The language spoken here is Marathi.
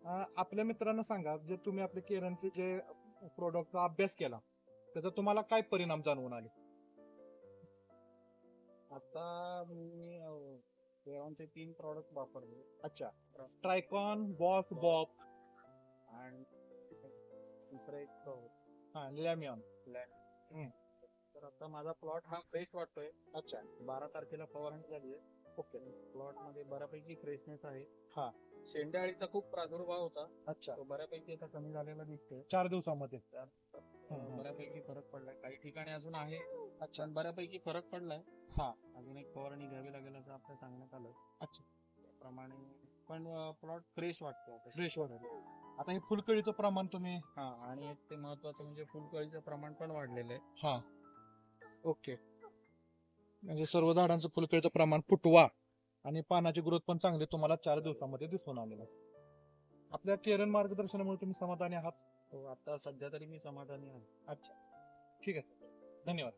आपल्या मित्रांना सांगा, जे तुम्ही आपले केरनचे जे प्रोडक्टचा अभ्यास केला, त्याचा तुम्हाला काय परिणाम जाणवून आले? आता मी केरॉनचे 3 प्रॉडक्ट वापरले अच्छा. ट्रायकॉन, बॉस, बॉब आणि दुसरं एक लॅमियॉन. लँड. तर आता माझा प्लॉट हा फ्रेश वाटतोय. अच्छा. 12 तारखेला फवारणी झाली आहे. ओके. प्लॉट मध्ये बऱ्यापैकी फ्रेशनेस आहे. हा. शेंड्याळीचा खूप प्रादुर्भाव होता, अच्छा. तो बऱ्यापैकी आता कमी झालेला दिसतोय. 4 दिवसामध्ये. बऱ्यापैकी फरक पडलाय. काही ठिकाणी अजून आहे, अच्छा. पण बऱ्यापैकी फरक पडलाय. हा. अजून एक फवारणी घ्यावी लागेल असं आपल्या सांगण्यात आलं. अच्छा. त्याप्रमाणे पण प्लॉट फ्रेश वाटतो आता. फ्रेश वाटेल. आता हे फुलकळीचं प्रमाण तुम्ही. हा, आणि एक ते महत्वाचं म्हणजे फुलकळीचं प्रमाण पण वाढलेलं आहे. हा. ओके. म्हणजे सर्व झाडांचं फुलकळीचं प्रमाण, फुटवा आणि पानाची ग्रोथ पण चांगली तुम्हाला 4 दिवसामध्ये दिसून आलेलं आहे. आपल्या केरन मार्गदर्शनामुळे तुम्ही समाधानी आहात? हो, आता सध्या तरी मी समाधानी आहे. अच्छा. ठीक आहे सर. धन्यवाद.